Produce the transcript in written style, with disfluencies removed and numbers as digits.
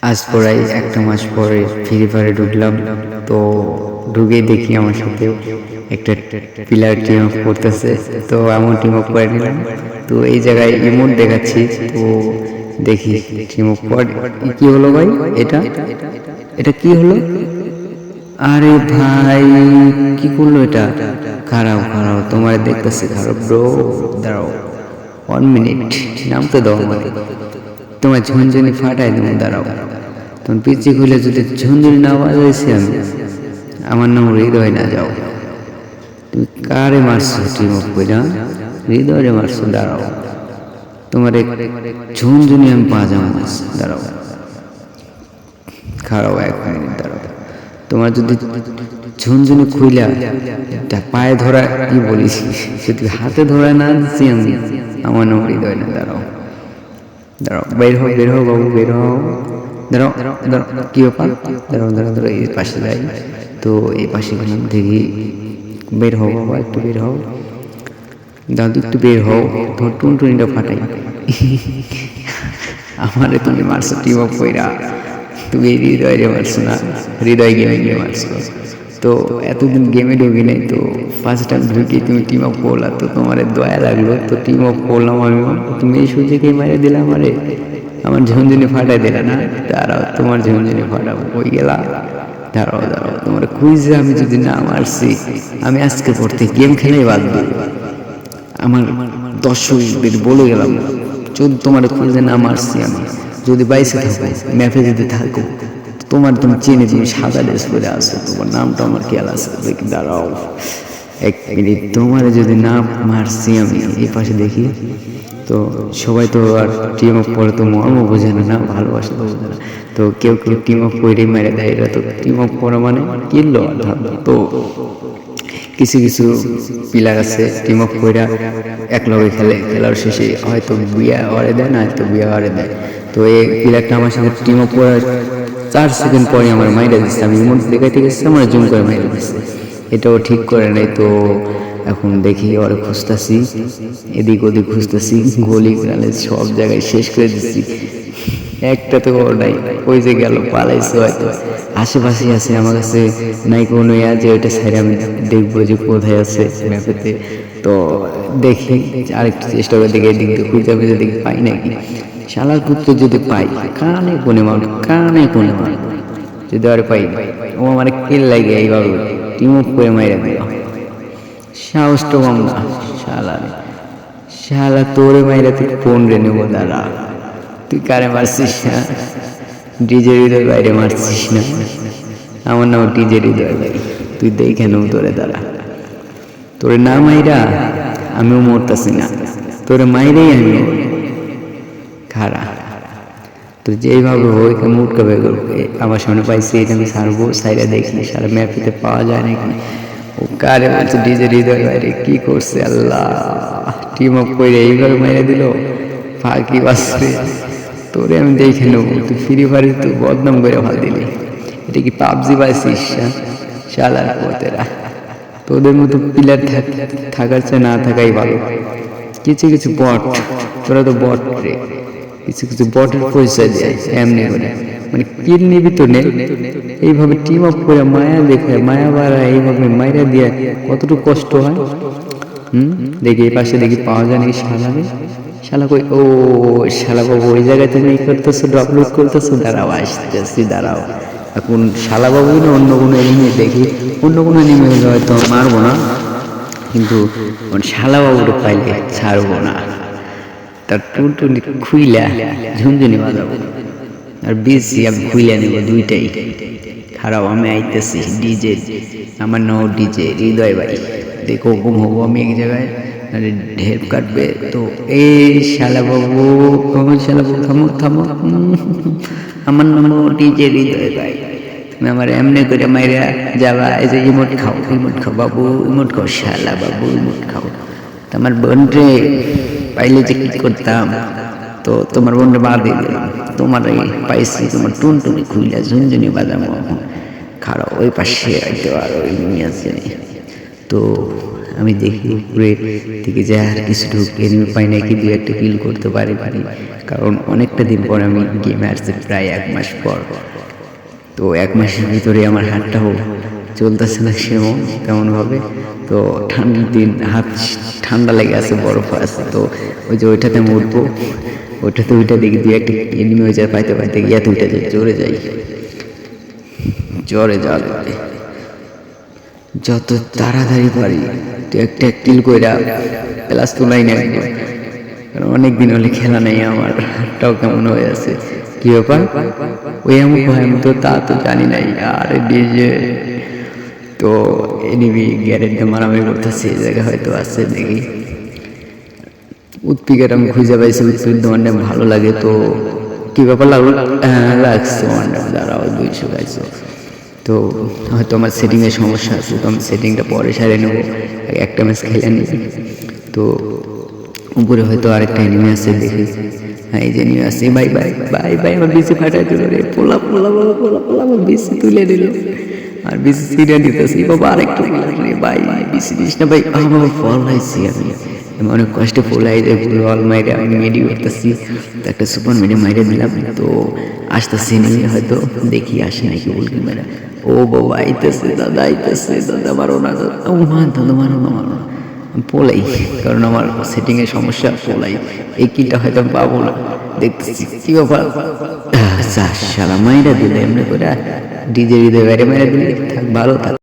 আজ প্রায় একটা মাস পরে ফ্রি ফায়ারে ঢুকলাম। তো ঢুকে দেখি আমার সাথে একটা প্লেয়ার টিম আপ করতেছে। তো এমন টিম আপ করে নিলাম। তো এই জায়গায় ইমোট দেখাচ্ছি। তো দেখি টিম আপ করে কি হলো ভাই, এটা এটা কি হলো? আরে ভাই, কি করলো এটা? খারাপ খারাপ, তোমার দেখতেছি খারাপ ব্রো। দাঁড়াও 1 মিনিট, নামতে দাও আমাকে। তোমার ঝুনঝুনি ফাটাই দেবো, দাঁড়াও। তোমার পিচি খুলে যদি ঝুনঝুনি না বাজাইছি আমি, আমার নাম হৃদয় না যাও। তুমি কারে মারছো টিম অফ করে? হৃদয়ে মারছো, দাঁড়াও। তোমার ঝুনঝুনি আমি বাজাবো, দাঁড়াও। খারাপ 1 মিনিট, দাঁড়াও। তোমার যদি ঝুনঝুনি খুইলা পায়ে ধরা, কি বলিস, যদি হাতে ধরা না দিচ্ছি আমি, আমার নাম হৃদয় না, দাঁড়াও। দাঁড়াও, বের হও বের হও বাবু, বের হও। দাঁড়াও দাঁড়াও, কি ব্যাপার? দাঁড়াও দাঁড়াও দাঁড়াও, এই পাশে যাই। তো এই পাশে গেলাম, দেখি। বের হও বাবা, একটু বের হও। দাদু একটু বের হও, তোমার টুনটুনিটা ফাটাই। আমারে তুমি মারছো টিম অফ কইরা, তুমি হৃদয় রে মারছো না, হৃদয় গেমে গিয়ে মারছো। তো এতদিন গেমে ঢুকি নাই, তো ফার্স্ট টাইম ঢুকি তুমি টিম অফ করলা, তো তোমার দয়া লাগলো, তো টিম অফ করলাম আমি। তুমি এই সুযোগে মারে দিলাম আমারে, আমার ঝুনঝুনি ফাটাই দিলা না। দাঁড়াও, তোমার ঝুনঝুনি ফাটাবো, কই গেলা? দাঁড়াও দাঁড়াও, তোমার কুইজে আমি যদি না মারছি, আমি আজকে পড়তে গেম খেলাই বাদ দিই। আমার দর্শকদের বলে গেলাম, যদি তোমার খুঁজে না মারছি আমি, যদি বাইসে থাকো, ম্যাপে যদি থাকো, তুমি চিনি, তুমি সাদা ড্রেস পরে আসো, তোমার নামটা আমার খেয়াল আছে। দেখি, দাঁড়াও 1 মিনিট, তোমার যদি না মারছি আমি, এই পাশে দেখি। তো সবাই তো আর টিম অফ করে তো মর্ম বোঝে না, ভালোবাসা তো বোঝে না। তো কেউ কেউ টিম অফ করে মেরে দেয়, এটা তো টিম অফ করা মানে কিনলো। তো কিছু কিছু প্লেয়ার আছে টিম অফ কইরা একলগে খেলে, খেলার শেষে হয়তো বিয়া ওয়ারে দেয়, না হয়তো বিয়া ওয়ারে দেয়। তো এই প্লেয়ারটা আমার সাথে টিম অফ করার 4 সেকেন্ড পরে আমার মাইরা দিচ্ছে, আমি ইমোট দেখাইতে গেছি, আমার জুম করে মাইরা দিচ্ছে। এটাও ঠিক করে নাই। তো এখন দেখি ওরে খুঁজতেছি, এদিক ওদিক খুঁজতেছি, গলি গালে সব জায়গায় শেষ করে দিচ্ছি, একটা তো নাই। ওই যে গেল, পালাইছে হয়তো, আশেপাশে আছে, আমার কাছে নাই কোনো যে ওইটা সাইডে আমি দেখবো যে কোথায় আছে ম্যাপেতে। তো দেখি, আরেকটু চেষ্টা করে দেখি, এদিক দিয়ে খুঁজে খুঁজে দেখি পাই নাকি। শালার পুত্র যদি পাই, কানে কোনে মার, কানে কোনে মার, যদি আর পাই, ও আমার কিল লাগে এইভাবে টিম অফ করে মাইরা দিল। সাহস তো কম না শালা, শালা তোরে মাইরা তুই ফোন রে নেবো, দাঁড়া। তুই কারে মারছিস না? ডিজে হৃদয় বাইরে মারছিস না? আমার নাম ডিজে হৃদয় ভাই, তুই দেখে নেব তোরে, দাঁড়া। তোরে না মাইরা আমিও মরতাছি না, তোরে মাইরেই আমি খারা। তো যেইভাবে হোক মুটকা বের আমার সামনে পাইছি, এটা আমি সারবো, সাইডে দেখি সারা ম্যাপিতে পাওয়া যায় নাকি। ও কারে বলছে ডিজে হৃদয় বাইরে, কি করছে আল্লাহ, টিম আপ করে এইভাবে মাইরা দিল, ফাঁকি বাসছে। তোরে আমি দেখে নেবো, তুই ফ্রি ফায়ারে তুই বদনাম করে ভাল দিলি। এটা কি পাবজি পাইছিস? শালার পথেরা, তোদের মতো প্লেয়ার থাকার চেয়ে না থাকাই ভালো। কিছু কিছু বট, তোরা তো বট রে, কিছু কিছু বটের পরিচয় দেয় এমনি করে, মানে কিল নিবি তো নে, এইভাবে টিম আপ করে মায়া দেখে, মায়া বাড়ায়, এইভাবে মাইরা দিয়ে কতটুকু কষ্ট হয়। দেখি এই পাশে দেখি পাওয়া যায় নাকি শালারে। শালা কই? ও শালা বাবু, ওই জায়গায় তুমি ই করতেছো, ড্রপ লুট করতেছো, দাঁড়াও আসতেছি, দাঁড়াও। এখন শালা বাবু না অন্য কোনো এনিমি দেখি, অন্য কোনো এনিমি হলে হয়তো মারবো না, কিন্তু শালা বাবুটা পাইলে ছাড়বো না। তার টুনটুনি খুইলা ঝুনঝুনি বাজাবো, আর বেশি আমি খুইলা নেবো দুইটাই। খারাপ, আমি আইতেছি ডিজে, আমার নাম ডিজে হৃদয় ভাই। দেখো ঘুম হবো আমি এক জায়গায়, ঢেপ কাটবে। তো এই শালা বাবু, আমার শালা বাবু, থামো থামো, আমার নাম ডিজে হৃদয় ভাই, তুমি আমার এমনি করে মাইরা যাবা। এই যে ইমোট খাও, ইমোট খাও বাবু, ইমোট খাও শালা বাবু, ইমোট খাও। তোমার বোন রে পাইলে যে কি করতাম, তো তোমার বোনটা বাদ দিয়ে দিলাম, তোমার পাইছি, তোমার টুনটুনি খুইলা ঝুনঝুনি বাজাবো। খারাপ, ওই পাশে হয়তো আর ওই আছে। তো আমি দেখি উপরে থেকে যে আর কিছু এনিমি পাই নাকি দু একটা কিল করতে পারি, কারণ অনেকটা দিন পর আমি গেমে আসছি, প্রায় 1 মাস পর। তো 1 মাসের ভিতরে আমার হাতটাও চলতেছে না তেমনভাবে। তো ঠান্ডার দিন, হাত ঠান্ডা লেগে আছে, বরফ আছে, তো ওই যে ওইটাতে আমি উঠবো, ওইটাতে ওইটা দেখি দু একটা এনিমি হয়ে যায়, পাইতে পাইতে গিয়ে ওইটা জোরে যাই, জ্বরে যাওয়া লাগে। যত তাড়াতাড়ি পারি একটা কিল কইরা প্লাস তোলাই না, কারণ অনেকদিন হলে খেলা নেই, আমার হাতটাও কেমন হয়ে আছে। কি ব্যাপার, ওই আমি তো তা তো জানি নাই। আর ডিজে তো এনিমি গ্যারেন্টে মারামারি করতেছে, এই জায়গায় হয়তো আছে দেখি। উৎপিকের আমি খুঁজে পাইছি, উৎপিক তোমার ভালো লাগে। তো কি ব্যাপার লাগলো, লাগছে দাঁড়াও 200 গাইছো। তো হয়তো আমার সেটিংয়ের সমস্যা আছে, তো আমি সেটিংটা পরে সারিয়ে নেবো, একটা ম্যাচ খেলে নিই। তো উপরে হয়তো আরেকটা এনিমি আছে দেখি। হ্যাঁ, এই যে এনিমি আছে। ভাই ভাই ভাই ভাই আমার বিসি ফাটাই দিল রে, পোলা পোলা পোলা পোলা পোলা আমার বিসি তুলে দিল, আর বিসি সিরিয়া দিতেছি। বাবা আরেকটু রে ভাই, বিসি দিস না ভাই, আমার ফল হয়েছি আমি অনেক কষ্টে ফোলাই যায়, ফুল মাইরে আমি মেডি করতেছি, তো একটা সুপার মেডি মাইরে দিলাম। তো আসতেছি নিয়ে হয়তো দেখি আসে নাকি বলকি মেরা। ও বাবা আইতেছে, দাদা আইতেছে, দাদা মারো না দাদা, ও মা দাদা মারো না মারো না, পোলাই, কারণ আমার সেটিংয়ের সমস্যা, পোলাই। এই কিলটা হয়তো আমি পাবো না, দেখতেছি কি ব্যাপার। শালা মাইরা দিলে এমনি করে, ডিজে হৃদয় বাইরে মাইরা দিলে, থাক ভালো থাক।